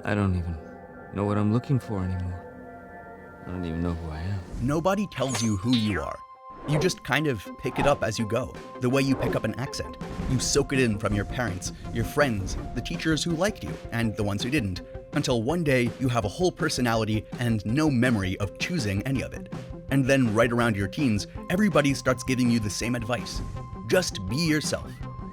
I don't even know what I'm looking for anymore. I don't even know who I am. Nobody tells you who you are. You just kind of pick it up as you go, the way you pick up an accent. You soak it in from your parents, your friends, the teachers who liked you, and the ones who didn't, until one day you have a whole personality and no memory of choosing any of it. And then right around your teens, everybody starts giving you the same advice. Just be yourself.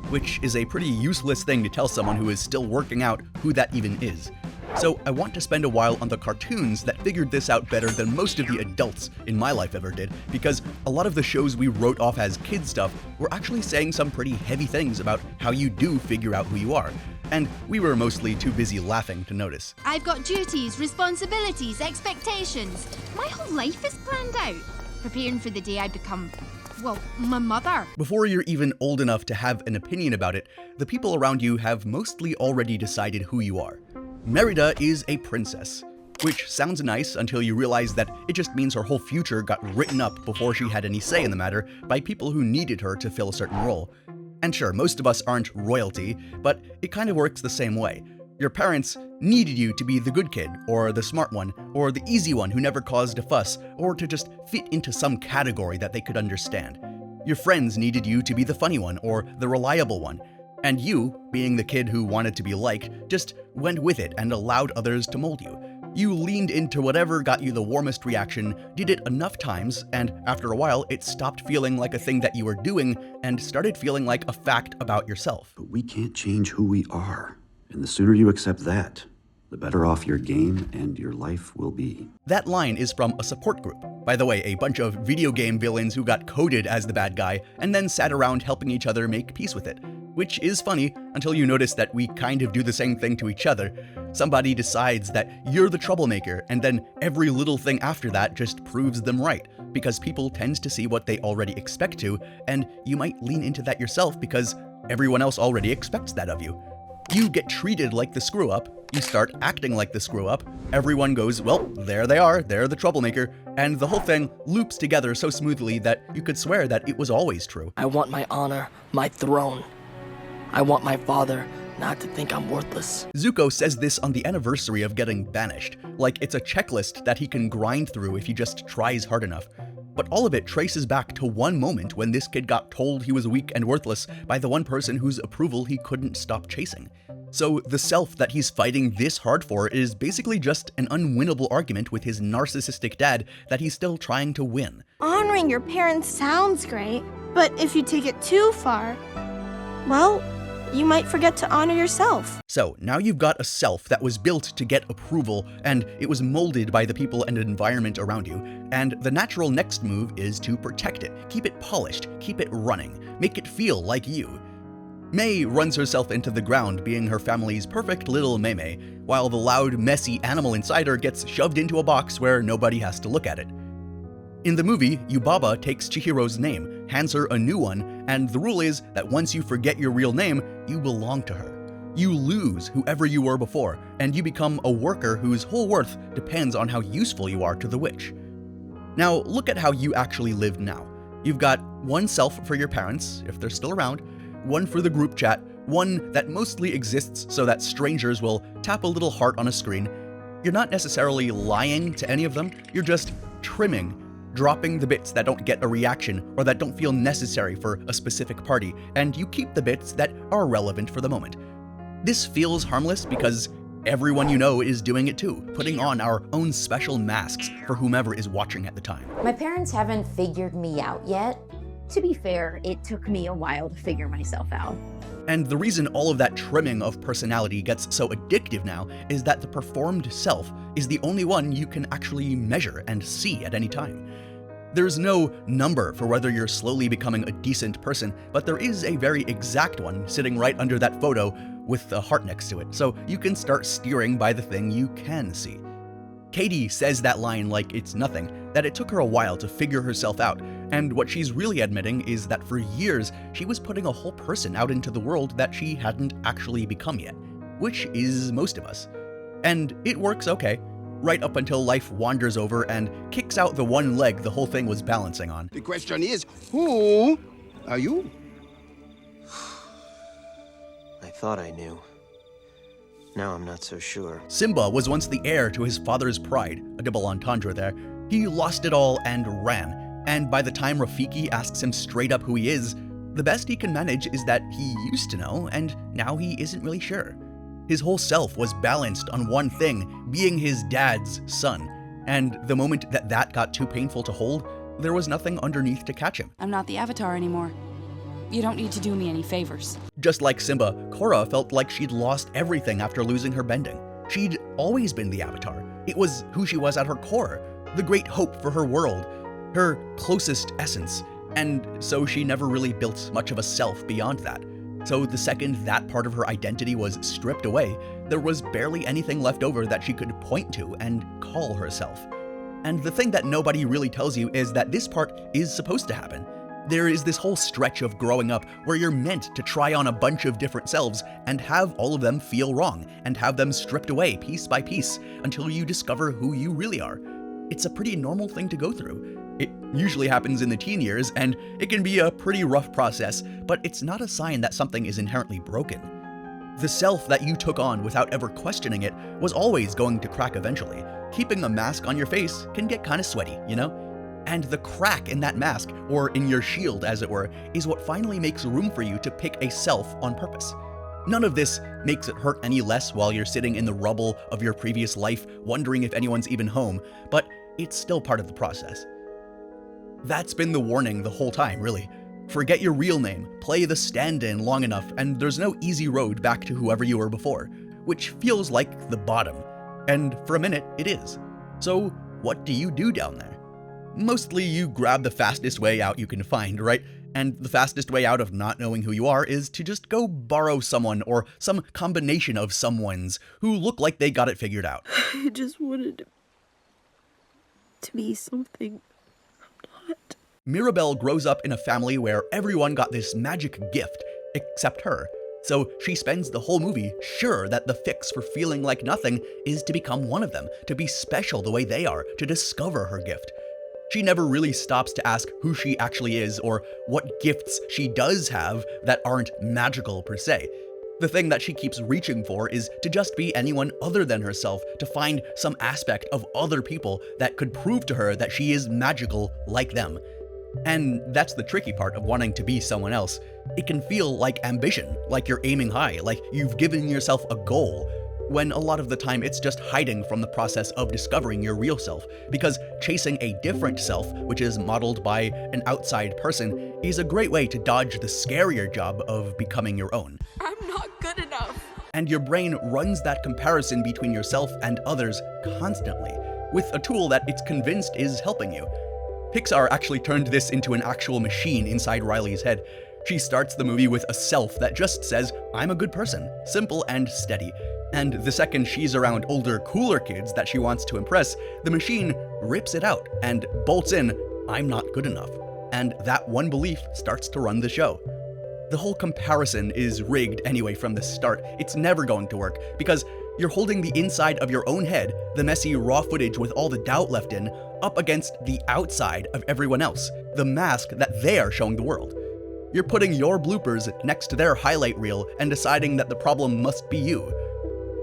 Which is a pretty useless thing to tell someone who is still working out who that even is. So I want to spend a while on the cartoons that figured this out better than most of the adults in my life ever did, because a lot of the shows we wrote off as kid stuff were actually saying some pretty heavy things about how you do figure out who you are. And we were mostly too busy laughing to notice. I've got duties, responsibilities, expectations. My whole life is planned out. Preparing for the day I become, well, my mother. Before you're even old enough to have an opinion about it, the people around you have mostly already decided who you are. Merida is a princess, which sounds nice until you realize that it just means her whole future got written up before she had any say in the matter by people who needed her to fill a certain role. And sure, most of us aren't royalty, but it kind of works the same way. Your parents needed you to be the good kid, or the smart one, or the easy one who never caused a fuss, or to just fit into some category that they could understand. Your friends needed you to be the funny one, or the reliable one. And you, being the kid who wanted to be liked, just went with it and allowed others to mold you. You leaned into whatever got you the warmest reaction, did it enough times, and after a while, it stopped feeling like a thing that you were doing and started feeling like a fact about yourself. But we can't change who we are. And the sooner you accept that, the better off your game and your life will be. That line is from a support group. By the way, a bunch of video game villains who got coded as the bad guy and then sat around helping each other make peace with it. Which is funny until you notice that we kind of do the same thing to each other. Somebody decides that you're the troublemaker, and then every little thing after that just proves them right, because people tend to see what they already expect to, and you might lean into that yourself because everyone else already expects that of you. You get treated like the screw-up, you start acting like the screw-up, everyone goes, well, there they are, they're the troublemaker, and the whole thing loops together so smoothly that you could swear that it was always true. I want my honor, my throne. I want my father not to think I'm worthless. Zuko says this on the anniversary of getting banished, like it's a checklist that he can grind through if he just tries hard enough. But all of it traces back to one moment when this kid got told he was weak and worthless by the one person whose approval he couldn't stop chasing. So the self that he's fighting this hard for is basically just an unwinnable argument with his narcissistic dad that he's still trying to win. Honoring your parents sounds great, but if you take it too far, well, you might forget to honor yourself. So now you've got a self that was built to get approval, and it was molded by the people and environment around you, and the natural next move is to protect it, keep it polished, keep it running, make it feel like you. May runs herself into the ground being her family's perfect little Mei, while the loud, messy animal inside her gets shoved into a box where nobody has to look at it. In the movie, Yubaba takes Chihiro's name, hands her a new one, and the rule is that once you forget your real name, you belong to her. You lose whoever you were before, and you become a worker whose whole worth depends on how useful you are to the witch. Now, look at how you actually live now. You've got one self for your parents, if they're still around, one for the group chat, one that mostly exists so that strangers will tap a little heart on a screen. You're not necessarily lying to any of them, you're just trimming, dropping the bits that don't get a reaction or that don't feel necessary for a specific party, and you keep the bits that are relevant for the moment. This feels harmless because everyone you know is doing it too, putting on our own special masks for whomever is watching at the time. My parents haven't figured me out yet. To be fair, it took me a while to figure myself out. And the reason all of that trimming of personality gets so addictive now is that the performed self is the only one you can actually measure and see at any time. There's no number for whether you're slowly becoming a decent person, but there is a very exact one sitting right under that photo with a heart next to it, so you can start steering by the thing you can see. Katie says that line like it's nothing, that it took her a while to figure herself out, and what she's really admitting is that for years she was putting a whole person out into the world that she hadn't actually become yet, which is most of us. And it works okay, right up until life wanders over and kicks out the one leg the whole thing was balancing on. The question is, who are you? I thought I knew. Now I'm not so sure. Simba was once the heir to his father's pride, a double entendre there. He lost it all and ran, and by the time Rafiki asks him straight up who he is, the best he can manage is that he used to know, and now he isn't really sure. His whole self was balanced on one thing, being his dad's son, and the moment that that got too painful to hold, there was nothing underneath to catch him. I'm not the Avatar anymore. You don't need to do me any favors. Just like Simba, Korra felt like she'd lost everything after losing her bending. She'd always been the Avatar. It was who she was at her core, the great hope for her world, her closest essence, and so she never really built much of a self beyond that. So the second that part of her identity was stripped away, there was barely anything left over that she could point to and call herself. And the thing that nobody really tells you is that this part is supposed to happen. There is this whole stretch of growing up where you're meant to try on a bunch of different selves and have all of them feel wrong and have them stripped away piece by piece until you discover who you really are. It's a pretty normal thing to go through. It usually happens in the teen years, and it can be a pretty rough process, but it's not a sign that something is inherently broken. The self that you took on without ever questioning it was always going to crack eventually. Keeping a mask on your face can get kind of sweaty, you know? And the crack in that mask, or in your shield as it were, is what finally makes room for you to pick a self on purpose. None of this makes it hurt any less while you're sitting in the rubble of your previous life, wondering if anyone's even home, but it's still part of the process. That's been the warning the whole time, really. Forget your real name, play the stand-in long enough, and there's no easy road back to whoever you were before, which feels like the bottom. And for a minute, it is. So what do you do down there? Mostly you grab the fastest way out you can find, right? And the fastest way out of not knowing who you are is to just go borrow someone or some combination of someones who look like they got it figured out. I just wanted to be something I'm not. Mirabelle grows up in a family where everyone got this magic gift, except her. So she spends the whole movie sure that the fix for feeling like nothing is to become one of them, to be special the way they are, to discover her gift. She never really stops to ask who she actually is or what gifts she does have that aren't magical per se. The thing that she keeps reaching for is to just be anyone other than herself, to find some aspect of other people that could prove to her that she is magical like them. And that's the tricky part of wanting to be someone else. It can feel like ambition, like you're aiming high, like you've given yourself a goal, when a lot of the time it's just hiding from the process of discovering your real self, because chasing a different self, which is modeled by an outside person, is a great way to dodge the scarier job of becoming your own. I'm not good enough. And your brain runs that comparison between yourself and others constantly, with a tool that it's convinced is helping you. Pixar actually turned this into an actual machine inside Riley's head. She starts the movie with a self that just says, I'm a good person, simple and steady. And the second she's around older, cooler kids that she wants to impress, the machine rips it out and bolts in, I'm not good enough. And that one belief starts to run the show. The whole comparison is rigged anyway from the start. It's never going to work, because you're holding the inside of your own head, the messy raw footage with all the doubt left in, up against the outside of everyone else, the mask that they are showing the world. You're putting your bloopers next to their highlight reel and deciding that the problem must be you.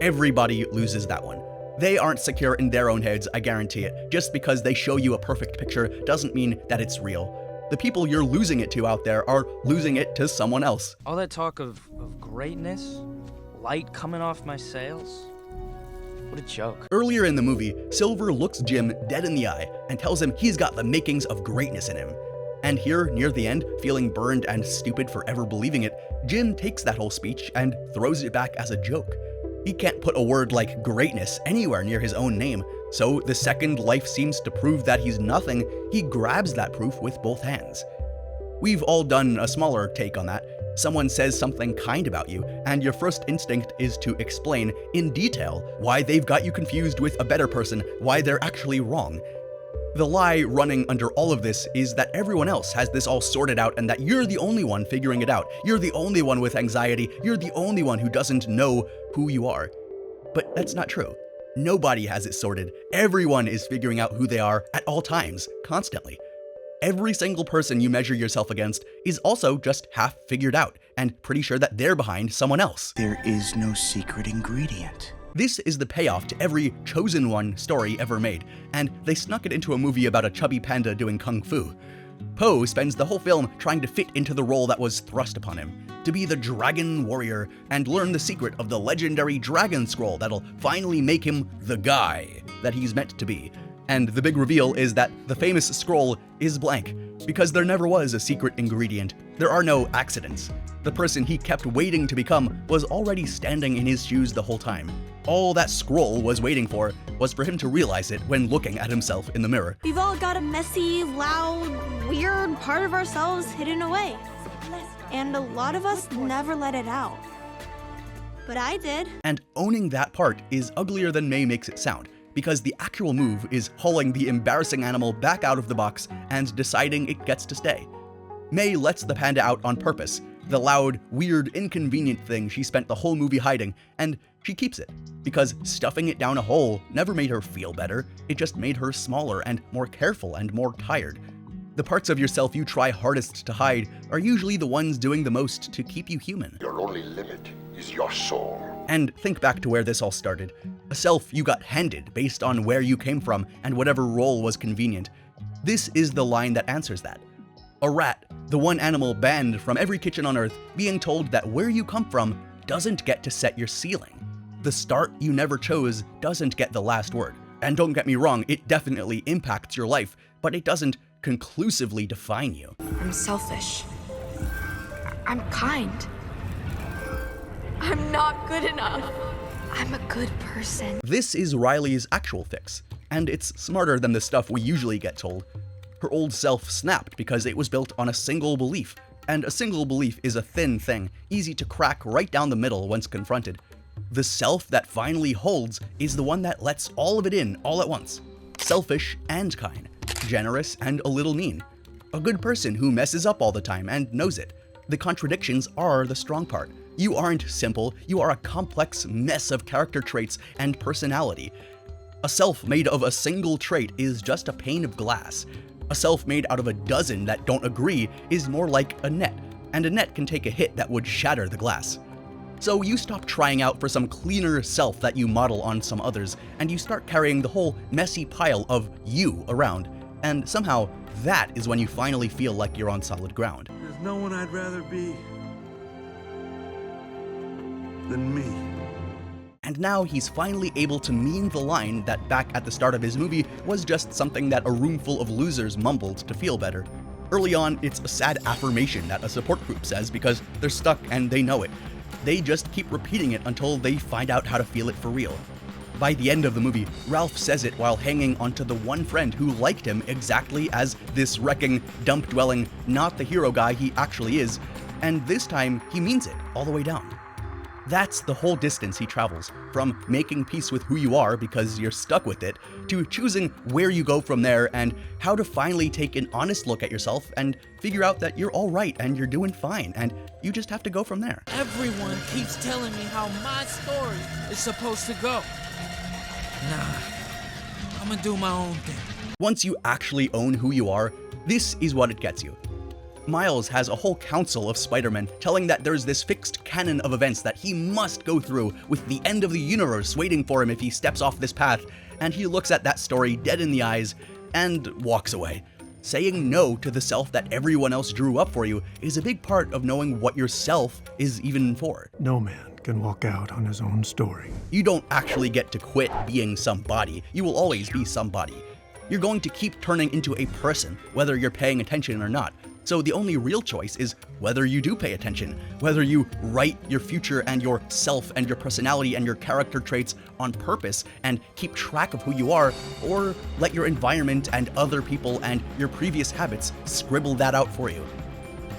Everybody loses that one. They aren't secure in their own heads, I guarantee it. Just because they show you a perfect picture doesn't mean that it's real. The people you're losing it to out there are losing it to someone else. All that talk of greatness, light coming off my sails, what a joke. Earlier in the movie, Silver looks Jim dead in the eye and tells him he's got the makings of greatness in him. And here, near the end, feeling burned and stupid for ever believing it, Jim takes that whole speech and throws it back as a joke. He can't put a word like greatness anywhere near his own name, so the second life seems to prove that he's nothing, he grabs that proof with both hands. We've all done a smaller take on that. Someone says something kind about you, and your first instinct is to explain in detail why they've got you confused with a better person, why they're actually wrong. The lie running under all of this is that everyone else has this all sorted out and that you're the only one figuring it out. You're the only one with anxiety. You're the only one who doesn't know who you are. But that's not true. Nobody has it sorted. Everyone is figuring out who they are at all times, constantly. Every single person you measure yourself against is also just half figured out and pretty sure that they're behind someone else. There is no secret ingredient. This is the payoff to every Chosen One story ever made, and they snuck it into a movie about a chubby panda doing kung fu. Poe spends the whole film trying to fit into the role that was thrust upon him, to be the dragon warrior and learn the secret of the legendary dragon scroll that'll finally make him the guy that he's meant to be. And the big reveal is that the famous scroll is blank, because there never was a secret ingredient. There are no accidents. The person he kept waiting to become was already standing in his shoes the whole time. All that scroll was waiting for was for him to realize it when looking at himself in the mirror. We've all got a messy, loud, weird part of ourselves hidden away. And a lot of us never let it out. But I did. And owning that part is uglier than May makes it sound, because the actual move is hauling the embarrassing animal back out of the box and deciding it gets to stay. May lets the panda out on purpose, the loud, weird, inconvenient thing she spent the whole movie hiding, and she keeps it, because stuffing it down a hole never made her feel better, it just made her smaller and more careful and more tired. The parts of yourself you try hardest to hide are usually the ones doing the most to keep you human. Your only limit is your soul. And think back to where this all started. A self you got handed based on where you came from and whatever role was convenient. This is the line that answers that. A rat, the one animal banned from every kitchen on Earth, being told that where you come from doesn't get to set your ceiling. The start you never chose doesn't get the last word. And don't get me wrong, it definitely impacts your life, but it doesn't conclusively define you. I'm selfish. I'm kind. I'm not good enough. I'm a good person. This is Riley's actual fix, and it's smarter than the stuff we usually get told. Her old self snapped because it was built on a single belief, and a single belief is a thin thing, easy to crack right down the middle once confronted. The self that finally holds is the one that lets all of it in all at once. Selfish and kind, generous and a little mean. A good person who messes up all the time and knows it. The contradictions are the strong part. You aren't simple, you are a complex mess of character traits and personality. A self made of a single trait is just a pane of glass. A self made out of a dozen that don't agree is more like a net, and a net can take a hit that would shatter the glass. So you stop trying out for some cleaner self that you model on some others, and you start carrying the whole messy pile of you around, and somehow that is when you finally feel like you're on solid ground. There's no one I'd rather be than me. And now he's finally able to mean the line that back at the start of his movie was just something that a room full of losers mumbled to feel better. Early on, it's a sad affirmation that a support group says because they're stuck and they know it. They just keep repeating it until they find out how to feel it for real. By the end of the movie, Ralph says it while hanging onto the one friend who liked him exactly as this wrecking, dump-dwelling, not the hero guy he actually is, and this time he means it all the way down. That's the whole distance he travels, from making peace with who you are because you're stuck with it, to choosing where you go from there and how to finally take an honest look at yourself and figure out that you're all right and you're doing fine and you just have to go from there. Everyone keeps telling me how my story is supposed to go. Nah, I'm gonna do my own thing. Once you actually own who you are, this is what it gets you. Miles has a whole council of Spider-Men telling that there's this fixed canon of events that he must go through with the end of the universe waiting for him if he steps off this path, and he looks at that story dead in the eyes and walks away. Saying no to the self that everyone else drew up for you is a big part of knowing what yourself is even for. No man can walk out on his own story. You don't actually get to quit being somebody. You will always be somebody. You're going to keep turning into a person, whether you're paying attention or not. So the only real choice is whether you do pay attention, whether you write your future and your self and your personality and your character traits on purpose and keep track of who you are, or let your environment and other people and your previous habits scribble that out for you.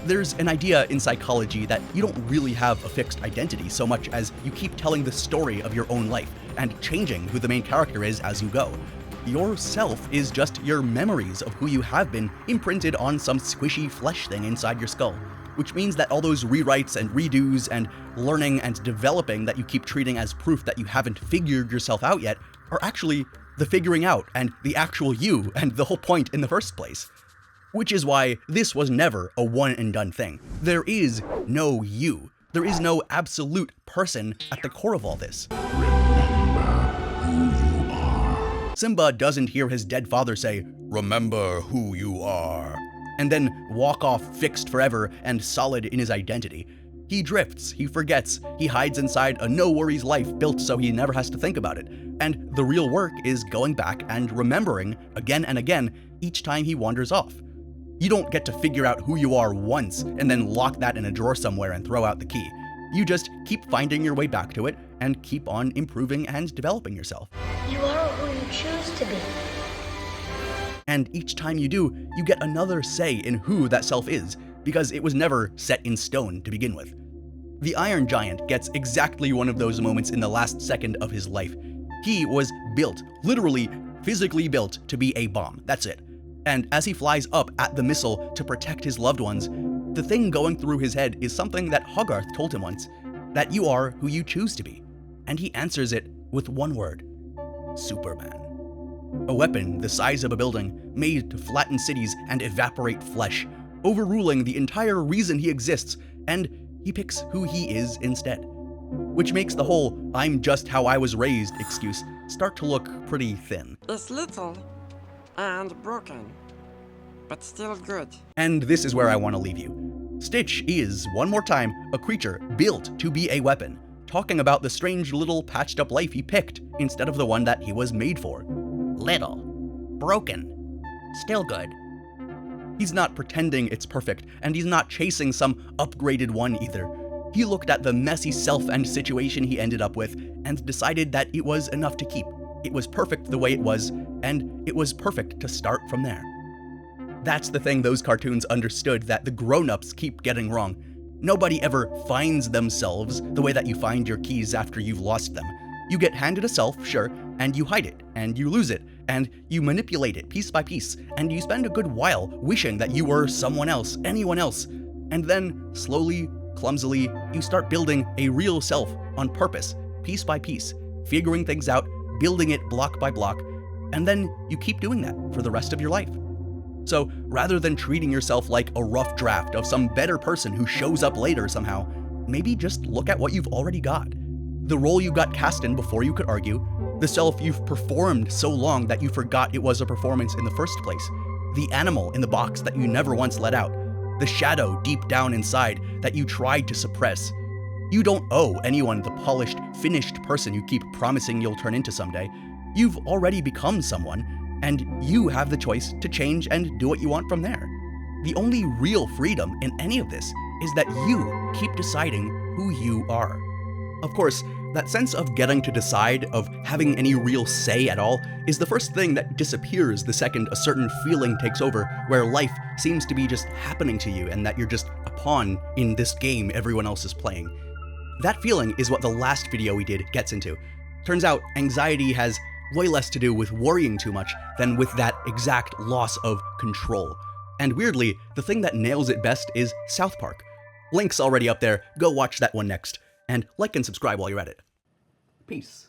There's an idea in psychology that you don't really have a fixed identity so much as you keep telling the story of your own life and changing who the main character is as you go. Your self is just your memories of who you have been imprinted on some squishy flesh thing inside your skull, which means that all those rewrites and redos and learning and developing that you keep treating as proof that you haven't figured yourself out yet are actually the figuring out and the actual you and the whole point in the first place. Which is why this was never a one and done thing. There is no you. There is no absolute person at the core of all this. Simba doesn't hear his dead father say, "Remember who you are," and then walk off fixed forever and solid in his identity. He drifts, he forgets, he hides inside a no-worries life built so he never has to think about it. And the real work is going back and remembering again and again each time he wanders off. You don't get to figure out who you are once and then lock that in a drawer somewhere and throw out the key. You just keep finding your way back to it and keep on improving and developing yourself. You are who you choose to be. And each time you do, you get another say in who that self is, because it was never set in stone to begin with. The Iron Giant gets exactly one of those moments in the last second of his life. He was built, literally, physically built to be a bomb. That's it. And as he flies up at the missile to protect his loved ones, the thing going through his head is something that Hogarth told him once, that you are who you choose to be. And he answers it with one word: Superman. A weapon the size of a building, made to flatten cities and evaporate flesh, overruling the entire reason he exists, and he picks who he is instead. Which makes the whole "I'm just how I was raised" excuse start to look pretty thin. It's little and broken, but still good. And this is where I want to leave you. Stitch is, one more time, a creature built to be a weapon, talking about the strange little patched up life he picked instead of the one that he was made for. Little, broken, still good. He's not pretending it's perfect, and he's not chasing some upgraded one either. He looked at the messy self and situation he ended up with and decided that it was enough to keep. It was perfect the way it was, and it was perfect to start from there. That's the thing those cartoons understood that the grown-ups keep getting wrong. Nobody ever finds themselves the way that you find your keys after you've lost them. You get handed a self, sure, and you hide it, and you lose it, and you manipulate it piece by piece, and you spend a good while wishing that you were someone else, anyone else. And then, slowly, clumsily, you start building a real self on purpose, piece by piece, figuring things out, building it block by block, and then you keep doing that for the rest of your life. So rather than treating yourself like a rough draft of some better person who shows up later somehow, maybe just look at what you've already got. The role you got cast in before you could argue, the self you've performed so long that you forgot it was a performance in the first place, the animal in the box that you never once let out, the shadow deep down inside that you tried to suppress. You don't owe anyone the polished, finished person you keep promising you'll turn into someday. You've already become someone, and you have the choice to change and do what you want from there. The only real freedom in any of this is that you keep deciding who you are. Of course, that sense of getting to decide, of having any real say at all, is the first thing that disappears the second a certain feeling takes over, where life seems to be just happening to you and that you're just a pawn in this game everyone else is playing. That feeling is what the last video we did gets into. Turns out, anxiety has way less to do with worrying too much than with that exact loss of control. And weirdly, the thing that nails it best is South Park. Link's already up there, go watch that one next. And like and subscribe while you're at it. Peace.